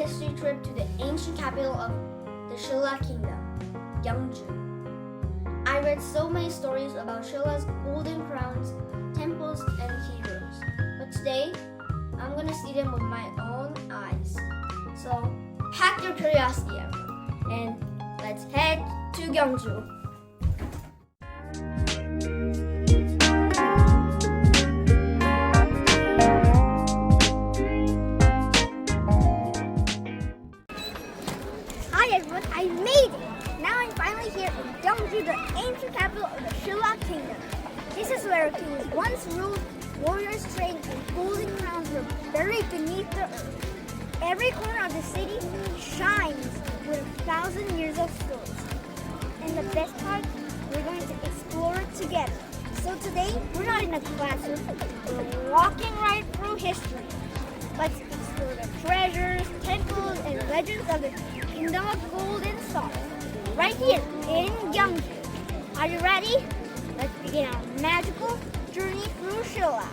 history trip to the ancient capital of the Silla Kingdom, Gyeongju. I read so many stories about Shilla's golden crowns, temples, and heroes. But today, I'm gonna see them with my own eyes. So, pack your curiosity everyone, and let's head to Gyeongju. Hi everyone, I made it! Now I'm finally here in Gyeongju, the ancient capital of the Silla Kingdom. This is where kings once ruled, warriors trained, and golden crowns were buried beneath the earth. Every corner of the city shines with 1,000 years of stories. And the best part, we're going to explore it together. So today, we're not in a classroom, we're walking right through history. Let's explore the treasures, temples, and legends of the Kingdom of Gold and Salt, right here in Gyeongju. Are you ready? Let's begin our magical journey through Silla.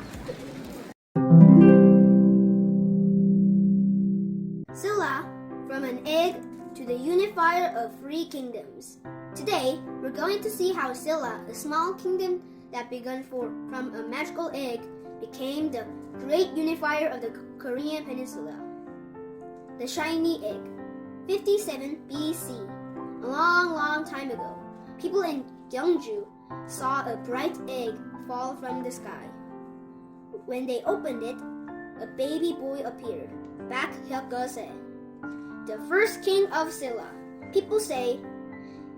Silla, from an egg to the unifier of three kingdoms. Today, we're going to see how Silla, a small kingdom that began from a magical egg, became the great unifier of the Korean peninsula. The shiny egg. 57 BC. A long time ago, people in Gyeongju saw a bright egg fall from the sky. When they opened it, a baby boy appeared, Baek Hyuk-se, the first king of Silla. People say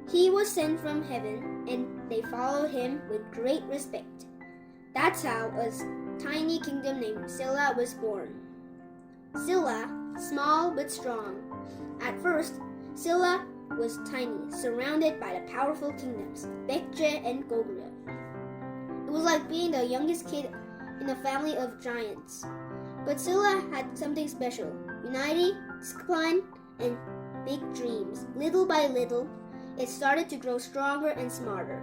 he was sent from heaven and they followed him with great respect. That's how a tiny kingdom named Silla was born. Silla, small but strong. At first, Silla was tiny, surrounded by the powerful kingdoms, Baekje and Goguryeo. It was like being the youngest kid in a family of giants. But Silla had something special: unity, discipline, and big dreams. Little by little, it started to grow stronger and smarter.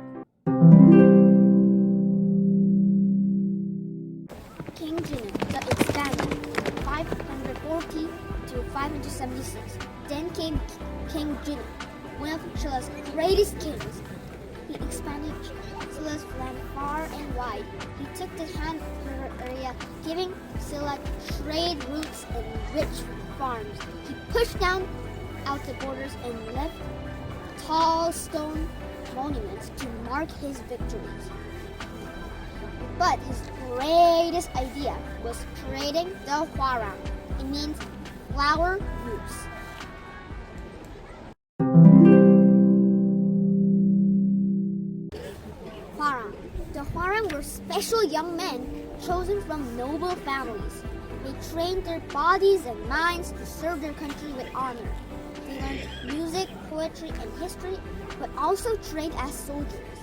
King Jinu, the expanded, 540 to 576. Then came King Jinu, one of Silla's greatest kings. He expanded Silla's land far and wide. He took the Han area, giving Silla trade routes and rich farms. He pushed down out the borders and left tall stone monuments to mark his victories. But his greatest idea was creating the Hwarang. It means flower groups. Hwarang. The Hwarang were special young men chosen from noble families. They trained their bodies and minds to serve their country with honor. They learned music, poetry, and history, but also trained as soldiers.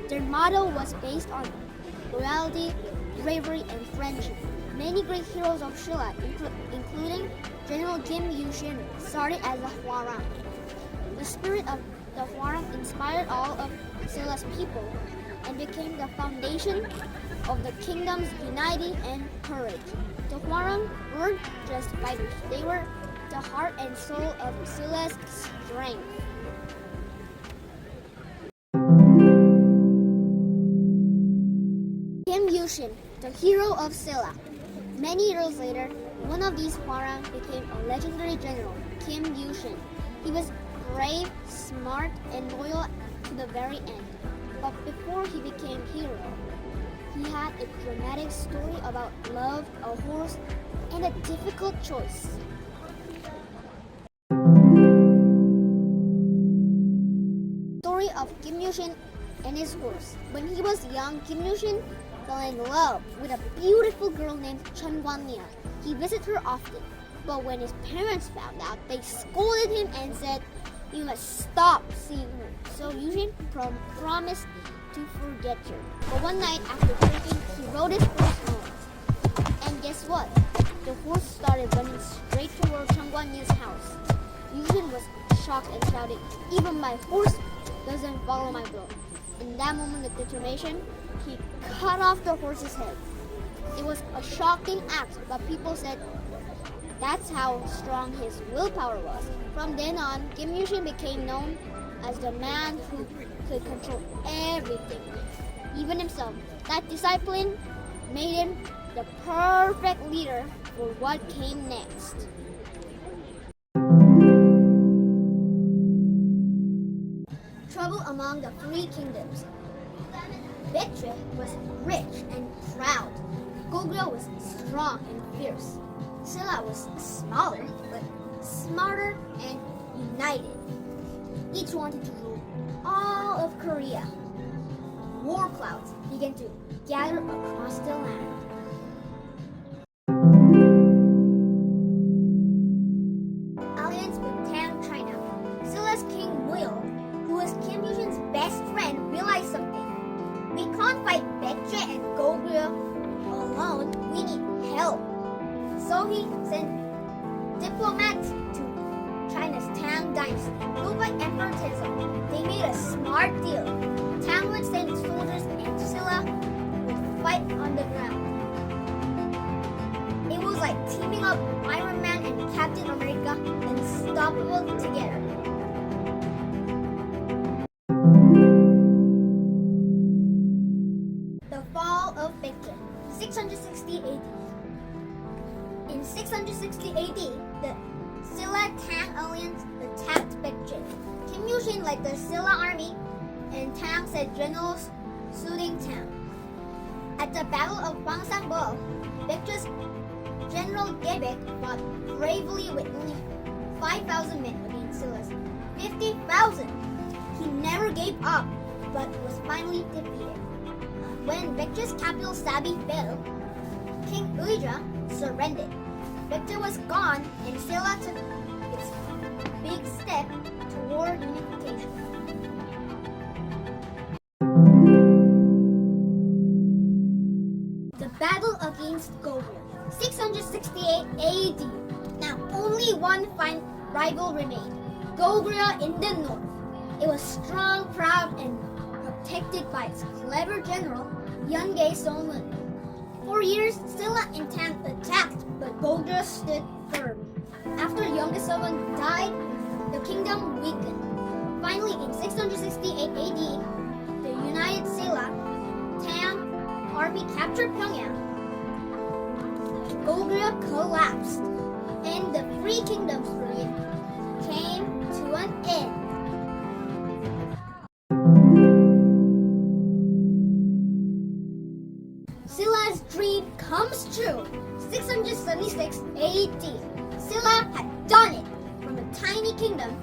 Their motto was based on loyalty, bravery, and friendship. Many great heroes of Silla, including General Kim Il-sung, started as a Hwarang. The spirit of the Hwarang inspired all of Silla's people and became the foundation of the kingdom's unity and courage. The Hwarang weren't just fighters, they were the heart and soul of Silla's strength. Kim Il-sung, the hero of Silla. Many years later, one of these Hwarang became a legendary general, Kim Il-sung. He was brave, smart, and loyal to the very end. But before he became hero, he had a dramatic story about love, a horse, and a difficult choice. Story of Kim Il-sung and his horse. When he was young, Kim Il-sung fell in love with a beautiful girl named Chun Gwan-mia. He visited her often, but when his parents found out, they scolded him and said, "You must stop seeing her." So Il-sung promised to forget her. But one night after drinking, he rode his horse home. And guess what? The horse started running straight toward Chun Gwan-mia's house. Il-sung was shocked and shouted, "Even my horse doesn't follow my blow." In that moment of determination, he cut off the horse's head. It was a shocking act, but people said That's how strong his willpower was. From then on, Kim Il-sung became known as the man who could control everything, even himself. That discipline made him the perfect leader for what came next. Trouble among the three kingdoms. Baekje was rich and proud. Goguryeo was strong and fierce. Silla was smaller, but smarter and united. Each wanted to rule all of Korea. War clouds began to gather across the land. Alliance with Tang China. Silla's king Muil, who was Kim Il-sung's best friend, realized something. We can't fight Baekje and Goguryeo alone. We need help. So he sent diplomats to China's Tang dynasty, ruled by Emperor Tenzong. They made a smart deal. Tang would send soldiers and Silla would fight on the ground. It was like teaming up Iron Man and Captain America, unstoppable together. The fall of Baekje, 660 AD. In 660 AD, the Silla-Tang alliance attacked Baekje. Kim Il-sung led the Silla army, and Tang sent generals soothing Tang. At the Battle of Bangsangbo, Baekje's General Gebek fought bravely with only 5,000 men against Silla's 50,000. He never gave up, but was finally defeated. When Baekje's capital Sabi fell, King Uija surrendered. Baekje was gone, and Silla took its big step toward unification. The battle against Goguryeo, 668 AD. Now only one rival remained, Goguryeo in the north. It was strong, proud, and protected by its clever general, Yeongae Songmun. For years, Silla and Tang attacked, but Goguryeo stood firm. After Yeongae Songmun died, the kingdom weakened. Finally, in 668 AD, the united Silla-Tang army captured Pyongyang. Goguryeo collapsed, and the Three Kingdoms period came to an end. Silla's dream comes true. 676 AD. Silla had done it. From a tiny kingdom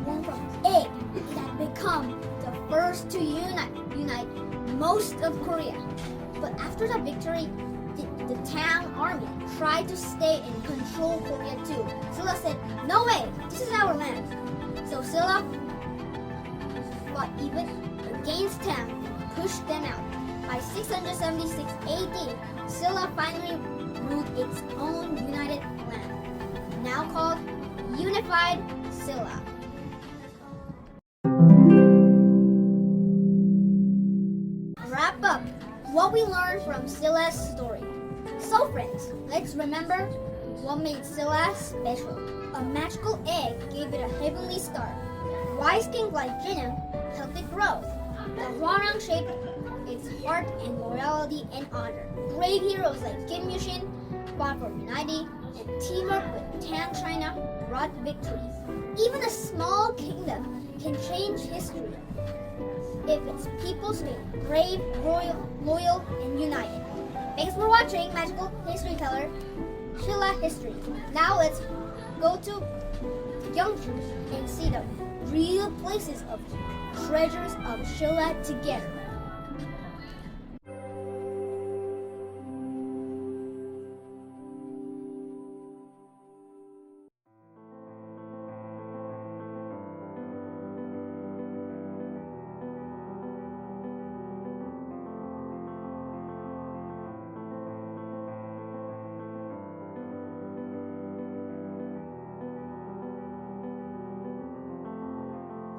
born from an egg, it had become the first to unite most of Korea. But after the victory, the Tang army tried to stay and control Korea too. Silla said, "No way, this is our land." So Silla fought even against Tang and pushed them out. By 676 AD, Silla finally ruled its own united land, now called Unified Silla. Wrap up what we learned from Silla's story. So friends, let's remember what made Silla special. A magical egg gave it a heavenly start. Wise kings like Jinung helped it grow. The Hwarang shaped its heart and loyalty and honor. Brave heroes like Kim Il-sung fought for unity, and teamwork with Tang China brought victories. Even a small kingdom can change history if its people stay brave, loyal, and united. Thanks for watching Magical History Teller Silla History. Now let's go to Gyeongju and see the real places of treasures of Silla together.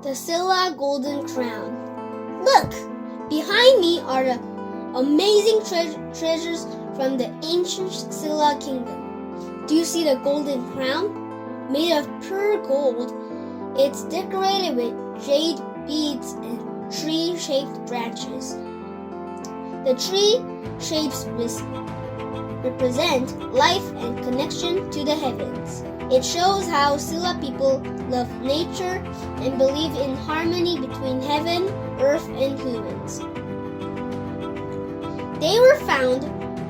The Silla Golden Crown. Look! Behind me are the amazing treasures from the ancient Silla Kingdom. Do you see the golden crown? Made of pure gold, it's decorated with jade beads and tree-shaped branches. The tree shapes represent life and connection to the heavens. It shows how Silla people love nature and believe in harmony between heaven, earth, and humans. They were found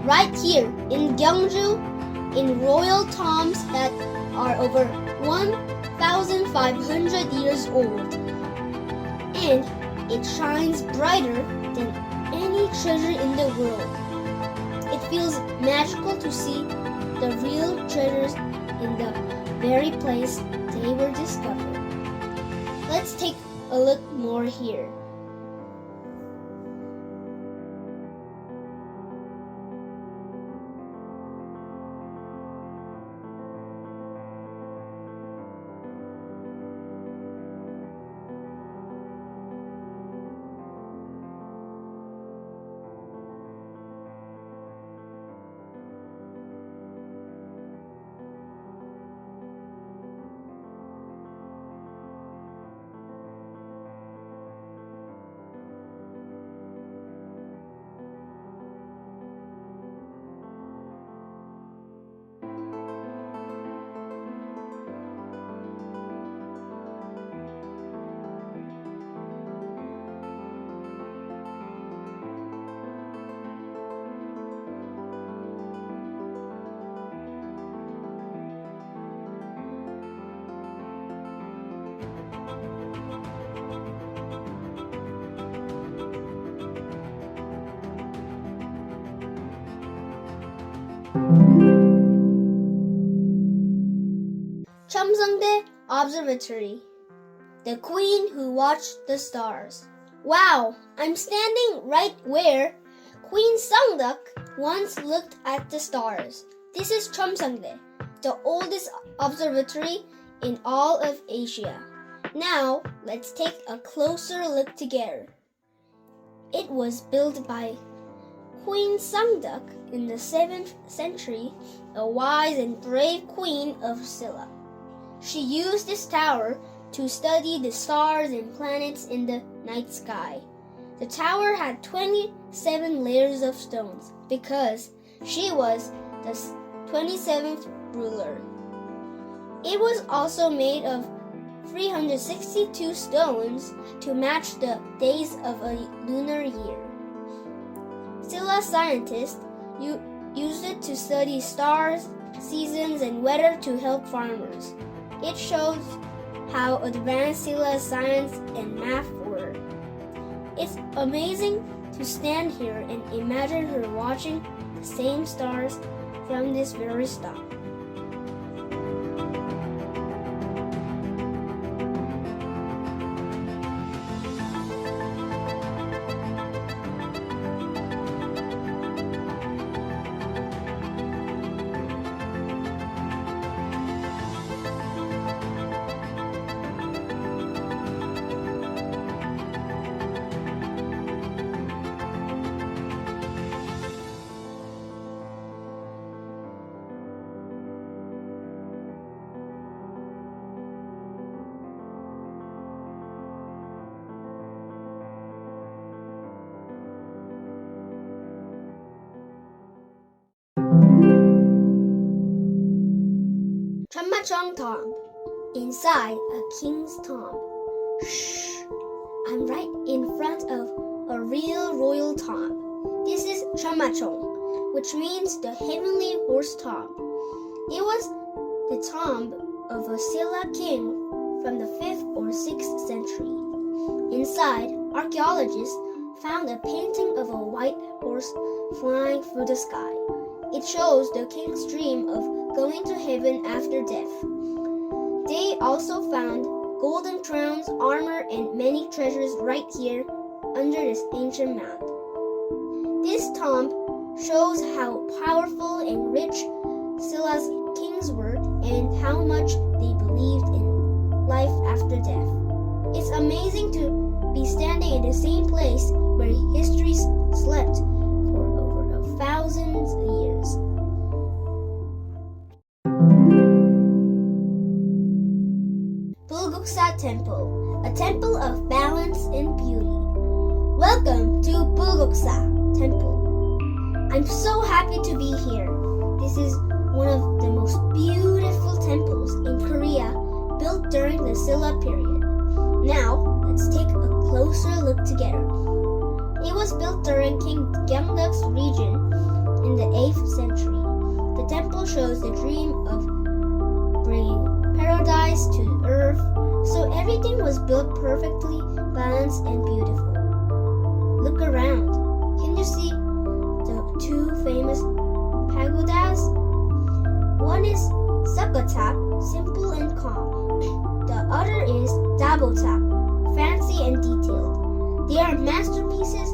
right here in Gyeongju in royal tombs that are over 1,500 years old. And it shines brighter than any treasure in the world. It feels magical to see the real treasures in the very place they were discovered. Let's take a look more here. Cheomseongdae Observatory. The Queen Who Watched the Stars. Wow, I'm standing right where Queen Seongdeok once looked at the stars. This is Cheomseongdae, the oldest observatory in all of Asia. Now, let's take a closer look together. It was built by Queen Seongdeok in the 7th century, a wise and brave queen of Silla. She used this tower to study the stars and planets in the night sky. The tower had 27 layers of stones because she was the 27th ruler. It was also made of 362 stones to match the days of a lunar year. Silla scientists used it to study stars, seasons, and weather to help farmers. It shows how advanced Silla's science and math were. It's amazing to stand here and imagine her watching the same stars from this very spot. Cheomseong Tomb. Inside a king's tomb. Shh! I'm right in front of a real royal tomb. This is Cheomseong, which means the heavenly horse tomb. It was the tomb of a Silla king from the 5th or 6th century. Inside, archaeologists found a painting of a white horse flying through the sky. It shows the king's dream of going to heaven after death. They also found golden crowns, armor, and many treasures right here under this ancient mound. This tomb shows how powerful and rich Silla's kings were and how much they believed in life after death. It's amazing to be standing in the same place where history slept for over 1,000 years. Bulguksa Temple, a temple of balance and beauty. Welcome to Bulguksa Temple. I'm so happy to be here. This is one of the most beautiful temples in Korea, built during the Silla period. Now, let's take a closer look together. It was built during King Gyeongju's region in the 8th century. The temple shows the dream of bringing paradise to the earth, so everything was built perfectly balanced and beautiful. Look around. Can you see the two famous pagodas? One is Sukkotap, simple and calm. The other is Dabotap, fancy and detailed. They are masterpieces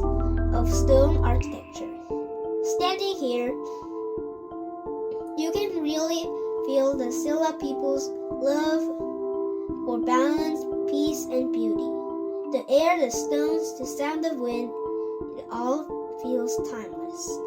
of stone architecture. Standing here, you can really feel the Silla people's love for balance, peace, and beauty. The air, the stones, the sound of wind, it all feels timeless.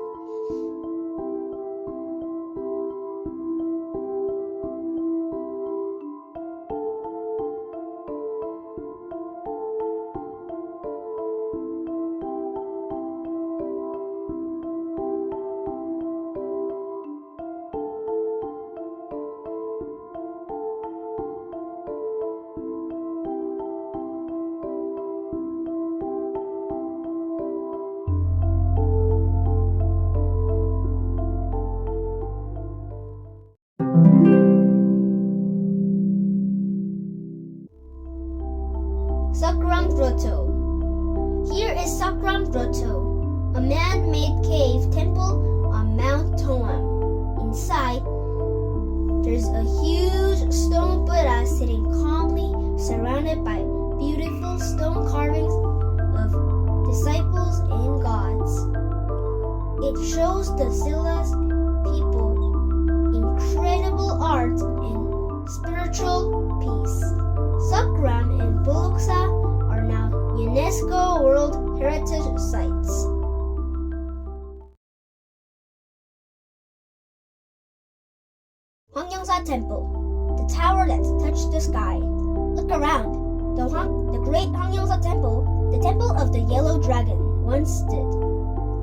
Sakram Grotto. Here is Sakram Grotto, a man-made cave temple on Mount Toam. Inside, there's a huge stone Buddha sitting calmly, surrounded by beautiful stone carvings of disciples and gods. It shows the Silla's people incredible art and spiritual peace. Sakram and Bulguksa are now UNESCO World Heritage Sites. Hwangyongsa Temple, the tower that touched the sky. Look around. The great Hwangyongsa Temple, the temple of the yellow dragon, once stood.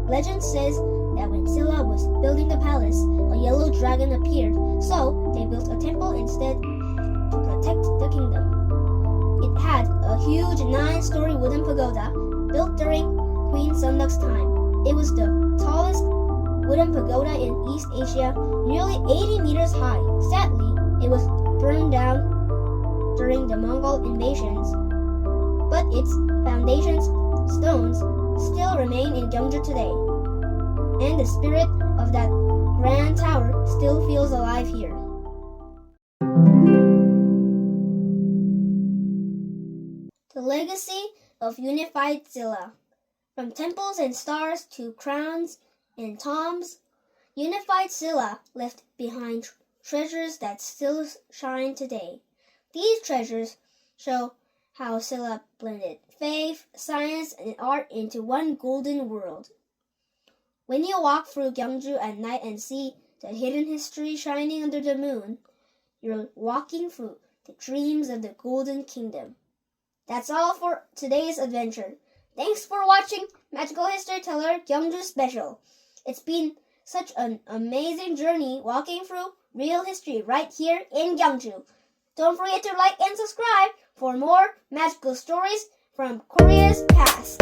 Legend says that when Silla was building the palace, a yellow dragon appeared, so they built a temple instead to protect the kingdom. It had a huge 9-story wooden pagoda built during Queen Sunduk's time. It was the tallest wooden pagoda in East Asia, nearly 80 meters high. Sadly, it was burned down during the Mongol invasions, but its foundations stones still remain in Gyeongju today, and the spirit of that grand tower still feels alive here. The legacy of Unified Silla. From temples and stars to crowns and tombs, Unified Silla left behind treasures that still shine today. These treasures show how Silla blended faith, science, and art into one golden world. When you walk through Gyeongju at night and see the hidden history shining under the moon, you're walking through the dreams of the Golden Kingdom. That's all for today's adventure. Thanks for watching Magical History Teller Gyeongju Special. It's been such an amazing journey walking through real history right here in Gyeongju. Don't forget to like and subscribe for more magical stories from Korea's past.